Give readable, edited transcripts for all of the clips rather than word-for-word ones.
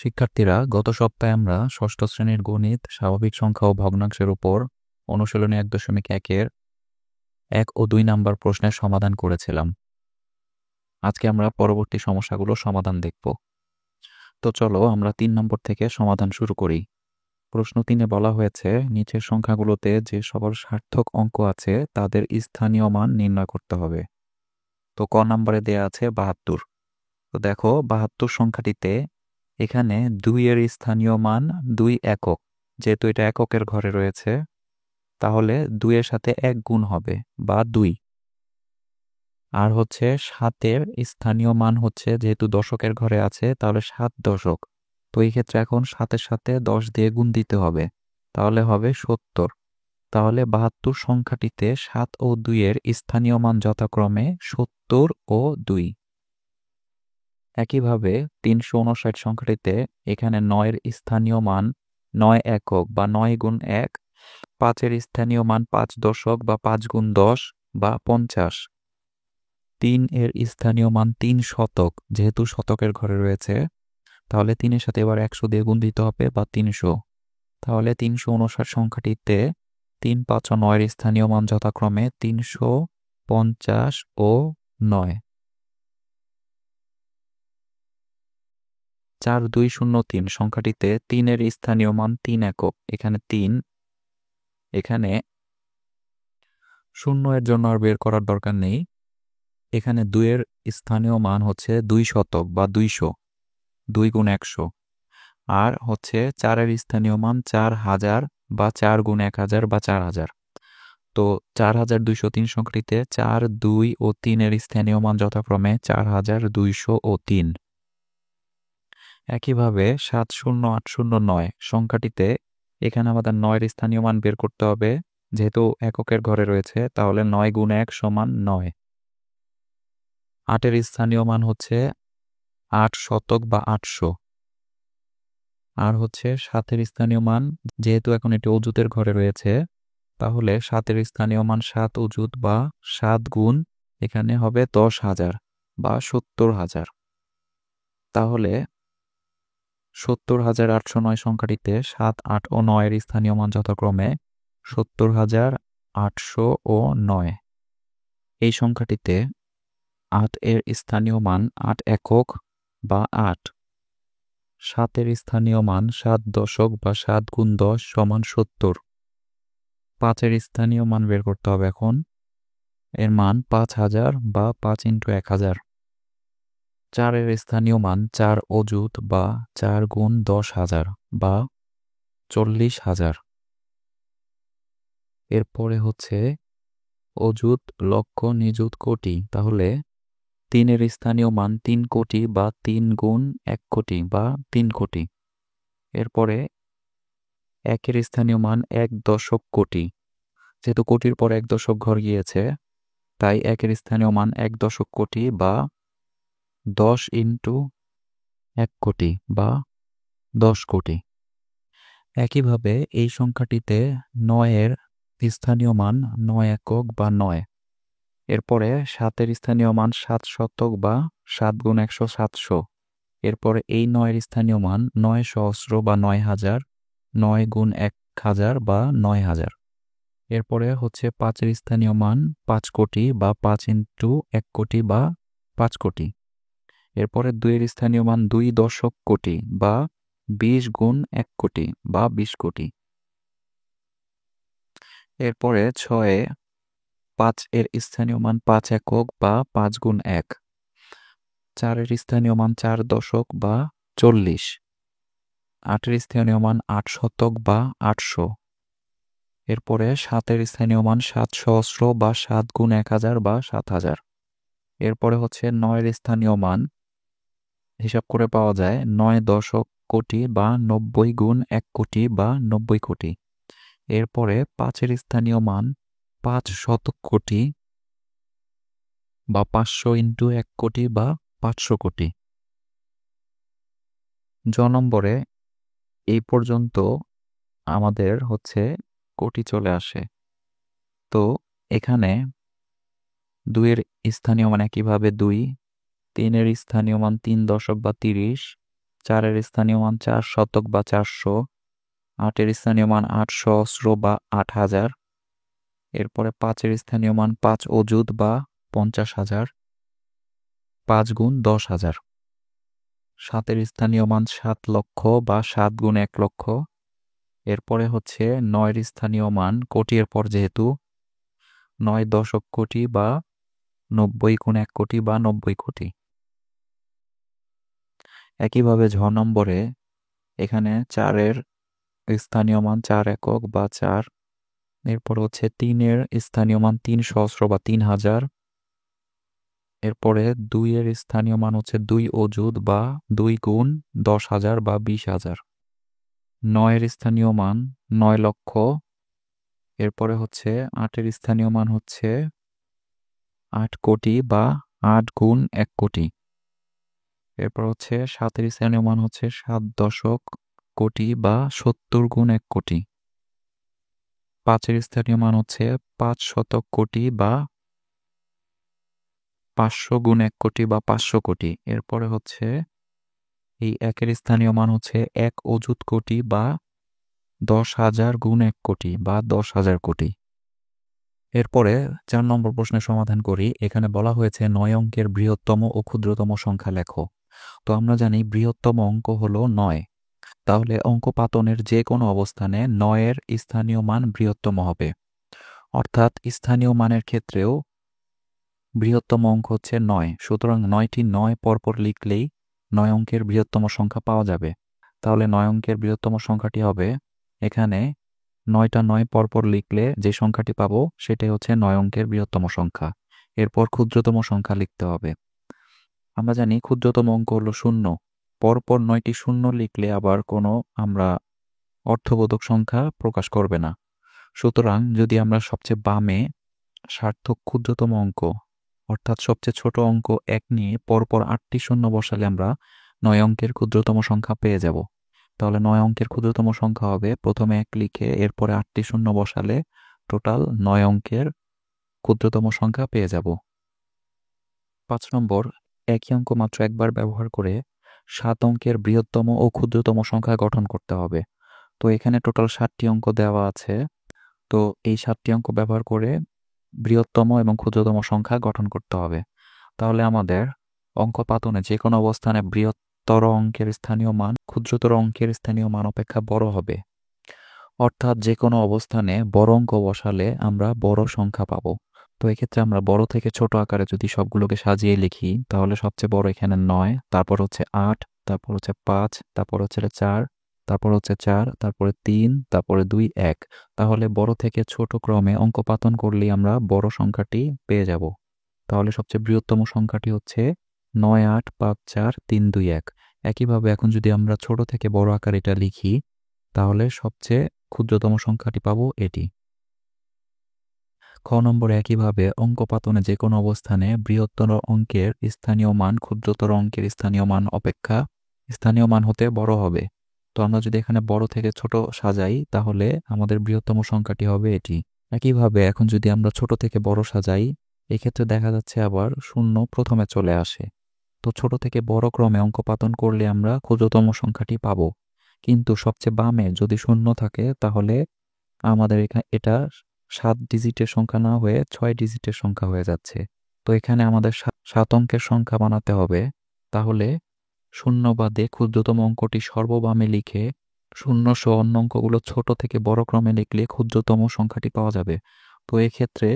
শিক্ষার্থীরা, গত সপ্তাহে আমরা ষষ্ঠ শ্রেণীর গণিত, স্বাভাবিক সংখ্যা ও ভগ্নাংশের উপর অনুশীলনী 1.1-এর 1 ও 2 নাম্বার প্রশ্নের সমাধান করেছিলাম। আজকে আমরা পরবর্তী সমস্যাগুলোর সমাধান দেখব। তো চলো আমরা 3 নম্বর থেকে সমাধান শুরু করি। প্রশ্ন 3-এ বলা হয়েছে, নিচের সংখ্যাগুলোতে যে সকল সার্থক অঙ্ক আছে তাদের স্থানীয় মান নির্ণয় করতে হবে। তো ক নম্বরে দেয়া আছে 72। তো দেখো 72 সংখ্যাটিতে এখানে 2 এর স্থানীয় মান 2 একক, যেহেতু এটা এককের ঘরে রয়েছে তাহলে 2 এর সাথে 1 গুণ হবে বা 2। আর হচ্ছে 7 এর স্থানীয় মান হচ্ছে, যেহেতু দশকের ঘরে আছে তাহলে 7 দশক, তো এই ক্ষেত্রে এখন 7-এর সাথে 10 দিয়ে গুণ দিতে হবে, তাহলে হবে 70। তাহলে 72 সংখ্যাটিতে 7 ও 2 এর স্থানীয় মান যথাক্রমে 70 ও 2। একইভাবে 359 সংখ্যাটিতে এখানে 9 এর স্থানীয় মান 9 একক বা 9 গুণ 1, 5 এর স্থানীয় মান 5 দশক বা 5 গুণ 10 বা 50, 3 এর স্থানীয় মান 3 শতক, যেহেতু শতকের ঘরে রয়েছে তাহলে 3 এর সাথে এবার 100 দিয়ে গুণ দিতে হবে বা 300। তাহলে 359 সংখ্যাটিতে 3, 5 ও 9 এর স্থানীয় মান যথাক্রমে 350 ও 9। 4203 সংখ্যাটিতে 3 এর স্থানীয় মান 3 একক, এখানে 3, এখানে 0 এর জন্য আর বের করার দরকার নেই। এখানে 2 এর স্থানীয় মান হচ্ছে 2 শতক বা 200, 2 গুণ 100। আর হচ্ছে 4 এর স্থানীয় মান 4000 বা 4 গুণ 1000 বা 4000। তো 4203 সংখ্যাটিতে 4, 2 ও 3 এর স্থানীয় মান যথাক্রমে 4000, 200 ও 3। একইভাবে 70809 সংখ্যাটিতে এখানে আমাদের 9 এর স্থানীয় মান বের করতে হবে, যেহেতু এককের ঘরে রয়েছে তাহলে 9 গুণ 1 সমান 9। 8 এর স্থানীয় মান হচ্ছে 8 শতক বা 800। আর হচ্ছে 7 এর স্থানীয় মান, যেহেতু এখন এটি অযুতের ঘরে রয়েছে তাহলে 7 এর স্থানীয় মান 7 অযুত বা 7 গুণ, এখানে হবে 10,000 বা 70,000। তাহলে 70,809 সংখ্যাটিতে 7, 8 ও 9 এর স্থানীয় মান যথাক্রমে 70,800 ও 9। এই সংখ্যাটিতে 8 এর স্থানীয় মান 8 একক বা 8, 7 এর স্থানীয় মান 7 দশক বা 7 গুণ 10 সমান 70। 5 এর স্থানীয় মান বের করতে হবে এখন, এর মান 5000 বা 5 × 1000। 4 এর স্থানীয় মান 4 অযুত বা 4 গুণ 10,000 বা 40,000। এরপরে হচ্ছে অযুত, লক্ষ, নিযুত, কোটি, তাহলে 3 এর স্থানীয় মান 3 কোটি বা 3 গুণ 1 কোটি বা 3 কোটি। এরপরে 1 এর স্থানীয় মান 1 দশক কোটি, যেহেতু কোটির পর 1 দশক ঘর গিয়েছে তাই 1 এর স্থানীয় মান 1 দশক কোটি বা 10 × 1 কোটি বা 10 কোটি। একইভাবে এই সংখ্যাটিতে 9 এর স্থানীয় মান 9 একক বা 9। এরপরে 7 এর স্থানীয় মান 7 শতক বা 7 গুণ 100, 700। এরপরে এই 9 এর স্থানীয় মান 9 সহস্র বা 9,000, 9 গুণ 1000 বা 9,000। এরপরে হচ্ছে 5 এর স্থানীয় মান 5 কোটি বা 5 × 1 কোটি বা 5 কোটি। এরপরে 2 এর স্থানীয় মান 2 দশক কোটি বা 20 গুণ 1 কোটি বা 20 কোটি। এরপরে 6 5 এর স্থানীয় মান 5 একক বা 5 গুণ 1। 4 এর স্থানীয় মান 4 দশক বা 40। 8 এর স্থানীয় মান 8 শতক বা 800। এরপরে 7 এর স্থানীয় মান 7 সহস্র বা 7 গুণ 1000 বা 7000। এরপরে হচ্ছে 9 এর স্থানীয় মান হিসাব করে পাওয়া যায় 9 দশক কোটি বা 90 গুণ 1 কোটি বা 90 কোটি। এরপরে 5 এর স্থানীয় মান 5 শতক কোটি বা 500 × 1 কোটি বা 500 কোটি। নম্বরে এই পর্যন্ত আমাদের হচ্ছে কোটি চলে আসে। তো এখানে 2 এর স্থানীয় মান একইভাবে 2, 3 এর স্থানীয় মান 3 দশক বা 30, 4-এর স্থানীয় মান 4 শতক বা 400, 8-এর স্থানীয় মান 8 সহস্র বা 8,000, এরপরে 5-এর স্থানীয় মান 5 অযুত বা 50,000, 5 গুণ 10,000, 7-এর স্থানীয় মান 7 লক্ষ বা 7 গুণ 1 লক্ষ, এরপরে হচ্ছে 9-এর স্থানীয় মান কোটি এর পর যেহেতু 9 দশক কোটি বা 90 গুণ 1 কোটি বা 90 কোটি। একইভাবে ঝ নম্বরে এখানে 4-এর স্থানীয় মান 4 একক বা 4, এরপর হচ্ছে 3-এর স্থানীয় মান 3 সহস্র বা 3,000, এরপরে 2-এর স্থানীয় মান হচ্ছে 2 অযুত বা 2 গুণ 10,000 বা 20,000, 9-এর স্থানীয় মান 9 লক্ষ, এরপরে হচ্ছে 8-এর স্থানীয় মান হচ্ছে 8 কোটি বা 8 গুণ 1 কোটি, এরপর হচ্ছে 7-এর স্থানীয় মান হচ্ছে 7 দশক কোটি বা 70 গুণ 1 কোটি, 5-এর স্থানীয় মান হচ্ছে 5 শতক কোটি বা 500 গুণ 1 কোটি বা 500 কোটি, এরপরে হচ্ছে এই 1-এর স্থানীয় মান হচ্ছে 1 অযুত কোটি বা 10,000 গুণ 1 কোটি বা 10,000 কোটি। এরপরে 4 নম্বর প্রশ্নের সমাধান করি। এখানে বলা হয়েছে 9 অঙ্কের বৃহত্তম ও ক্ষুদ্রতম সংখ্যা লেখো। তো আমরা জানি বৃহত্তম অঙ্ক হলো 9, তাহলে অঙ্ক পাতনের যে কোনো অবস্থানে 9-এর স্থানীয় মান বৃহত্তম হবে, অর্থাৎ স্থানীয় মানের ক্ষেত্রেও বৃহত্তম অঙ্ক হচ্ছে 9, সুতরাং 9টি 9 পরপর লিখলেই 9 অঙ্কের বৃহত্তম সংখ্যা পাওয়া যাবে। তাহলে 9 অঙ্কের বৃহত্তম সংখ্যাটি হবে, এখানে 9টা 9 পরপর লিখলে যে সংখ্যাটি পাবো সেটাই হচ্ছে 9 অঙ্কের বৃহত্তম সংখ্যা। এরপর ক্ষুদ্রতম সংখ্যা লিখতে হবে। আমরা জানি ক্ষুদ্রতম অঙ্ক হলো 0, পরপর 9টি 0 লিখলে আবার কোনো আমরা অর্থবোধক সংখ্যা প্রকাশ করবে না। সুতরাং যদি আমরা সবচেয়ে বামে সার্থক ক্ষুদ্রতম অঙ্ক অর্থাৎ সবচেয়ে ছোট অঙ্ক 1 নিয়ে পরপর 8টি 0 বসালে আমরা 9 অঙ্কের ক্ষুদ্রতম সংখ্যা পেয়ে যাব। তাহলে 9 অঙ্কের ক্ষুদ্রতম সংখ্যা হবে প্রথমে 1 লিখে এরপরে 8টি 0 বসালে টোটাল 9 অঙ্কের ক্ষুদ্রতম সংখ্যা পেয়ে যাব। 5 নম্বর, একই অঙ্ক মাত্র একবার ব্যবহার করে 7 অঙ্কের বৃহত্তম ও ক্ষুদ্রতম সংখ্যা গঠন করতে হবে। তো এখানে টোটাল 7টি অঙ্ক দেওয়া আছে। তো এই 7টি অঙ্ক ব্যবহার করে বৃহত্তম এবং ক্ষুদ্রতম সংখ্যা গঠন করতে হবে। তাহলে আমাদের অঙ্ক পাতনে যে কোনো অবস্থানে বৃহত্তর অঙ্কের স্থানীয় মান ক্ষুদ্রতর অঙ্কের স্থানীয় মান অপেক্ষা বড় হবে, অর্থাৎ যে কোনো অবস্থানে বড় অঙ্ক বসালে আমরা বড় সংখ্যা পাবো। তো এক্ষেত্রে আমরা বড় থেকে ছোট আকারে যদি সবগুলোকে সাজিয়ে লিখি তাহলে সবচেয়ে বড় এখানে 9, তারপর হচ্ছে 8, তারপর হচ্ছে 5, তারপর হচ্ছে 4, তারপর হচ্ছে 4, তারপরে 3, তারপরে 2, 1। তাহলে বড় থেকে ছোট ক্রমে অঙ্ক পাতন করলেই আমরা বড় সংখ্যাটি পেয়ে যাব। তাহলে সবচেয়ে বৃহত্তম সংখ্যাটি হচ্ছে 9, 8, 5, 4, 3, 2, 1। একইভাবে এখন যদি আমরা ছোট থেকে বড় আকারে এটা লিখি তাহলে সবচেয়ে ক্ষুদ্রতম সংখ্যাটি পাবো এটি। খ নম্বরে একইভাবে অঙ্ক পাতনে যে কোনো অবস্থানে বৃহত্তর অঙ্কের স্থানীয় মান ক্ষুদ্রতর অঙ্কের স্থানীয় মান অপেক্ষা স্থানীয় মান হতে বড় হবে। তো আমরা যদি এখানে বড় থেকে ছোট সাজাই তাহলে আমাদের বৃহত্তম সংখ্যাটি হবে এটি। একইভাবে এখন যদি আমরা ছোট থেকে বড় সাজাই এক্ষেত্রে দেখা যাচ্ছে আবার 0 প্রথমে চলে আসে। তো ছোট থেকে বড় ক্রমে অঙ্ক পাতন করলে আমরা ক্ষুদ্রতম সংখ্যাটি পাবো, কিন্তু সবচেয়ে বামে যদি 0 থাকে তাহলে আমাদের এখানে এটা 7 ডিজিটের সংখ্যা না হয়ে 6 ডিজিটের সংখ্যা হয়ে যাচ্ছে। তো এখানে আমাদের 7 অঙ্কের সংখ্যা বানাতে হবে। তাহলে 0 বাদে ক্ষুদ্রতম অঙ্কটি সর্ববামে লিখে 0 সহ অন্য অঙ্কগুলো ছোট থেকে বড় ক্রমে লিখলে ক্ষুদ্রতম সংখ্যাটি পাওয়া যাবে। তো এক্ষেত্রে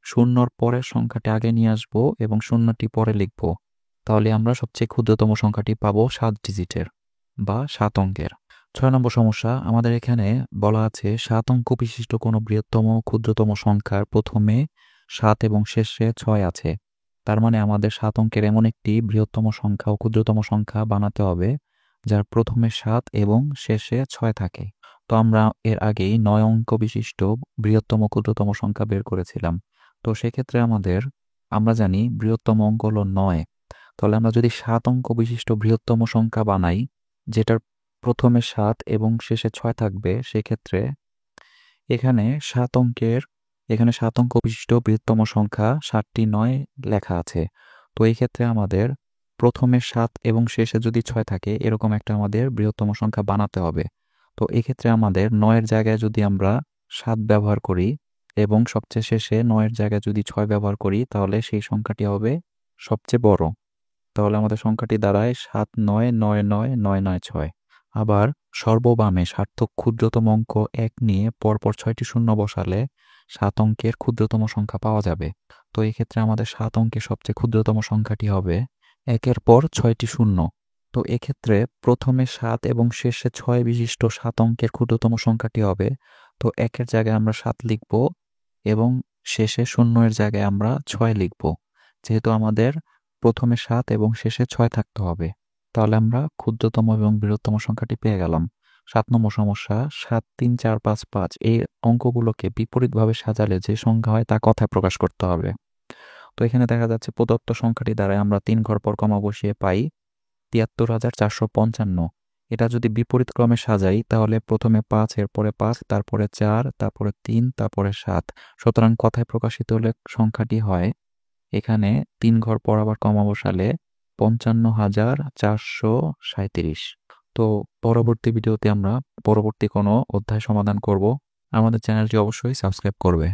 0র পরের সংখ্যাটি আগে নিয়ে আসবো এবং 0টি পরে লিখব। তাহলে আমরা সবচেয়ে ক্ষুদ্রতম সংখ্যাটি পাবো 7 ডিজিটের বা 7 অঙ্কের। 6 নম্বর সমস্যা, আমাদের এখানে বলা আছে 7 অঙ্ক বিশিষ্ট কোনো বৃহত্তম ক্ষুদ্রতম সংখ্যার প্রথমে 7 এবং শেষে 6 আছে। তার মানে আমাদের 7 অঙ্কের এমন একটি বৃহত্তম সংখ্যা ও ক্ষুদ্রতম সংখ্যা বানাতে হবে যার প্রথমে 7 এবং শেষে 6 থাকে। তো আমরা এর আগেই 9 অঙ্ক বিশিষ্ট বৃহত্তম ক্ষুদ্রতম সংখ্যা বের করেছিলাম। তো সেক্ষেত্রে আমরা জানি বৃহত্তম অঙ্ক হলো 9। তাহলে আমরা যদি 7 অঙ্ক বিশিষ্ট বৃহত্তম সংখ্যা বানাই যেটার প্রথমে 7 এবং শেষে 6 থাকবে, সেক্ষেত্রে এখানে 7 অঙ্ক বিশিষ্ট বৃহত্তম সংখ্যা 7টি 9 লেখা আছে। তো এই ক্ষেত্রে আমাদের প্রথমে 7 এবং শেষে যদি 6 থাকে এরকম একটা আমাদের বৃহত্তম সংখ্যা বানাতে হবে। তো এক্ষেত্রে আমাদের 9 এর জায়গায় যদি আমরা 7 ব্যবহার করি এবং সবচেয়ে শেষে 9 এর জায়গায় যদি 6 ব্যবহার করি তাহলে সেই সংখ্যাটি হবে সবচেয়ে বড়। তাহলে আমাদের সংখ্যাটি দাঁড়ায় 7999999 আবার সর্ববামে সার্থক ক্ষুদ্রতম অঙ্ক 1 নিয়ে পরপর 6টি শূন্য বসালে 7 অঙ্কের ক্ষুদ্রতম সংখ্যা পাওয়া যাবে। তো এই ক্ষেত্রে আমাদের 7 অঙ্কের সবচেয়ে ক্ষুদ্রতম সংখ্যাটি হবে 1-এর পর 6টি শূন্য। তো এক্ষেত্রে প্রথমে 7 এবং শেষে 6 বিশিষ্ট 7 অঙ্কের ক্ষুদ্রতম সংখ্যাটি হবে, তো 1-এর জায়গায় আমরা 7 লিখব এবং শেষে 0-এর জায়গায় আমরা 6 লিখব। যেহেতু আমাদের প্রথমে 7 এবং শেষে 6 থাকতে হবে, তাহলে আমরা ক্ষুদ্রতম এবং বৃহত্তম সংখ্যাটি পেয়ে গেলাম। 7 নম্বর সমস্যা, 7 3 4 5 5 এই অঙ্কগুলোকে বিপরীতভাবে সাজালে যে সংখ্যা হয় তা কথায় প্রকাশ করতে হবে। তো এখানে দেখা যাচ্ছে প্রদত্ত সংখ্যাটি দ্বারাই আমরা 3 ঘর পর কমা বসিয়ে পাই 73,455। এটা যদি বিপরীত ক্রমে সাজাই তাহলে প্রথমে 5, এরপরে 5, তারপরে 4, তারপরে 3, তারপরে 7। সুতরাং কথায় প্রকাশিত হলে সংখ্যাটি হয় এখানে 3 ঘর পর আবার কমা বসালে 55,437। তো পরবর্তী ভিডিওতে আমরা পরবর্তী কোনো অধ্যায় সমাধান করব। আমাদের চ্যানেলটি অবশ্যই সাবস্ক্রাইব করবে।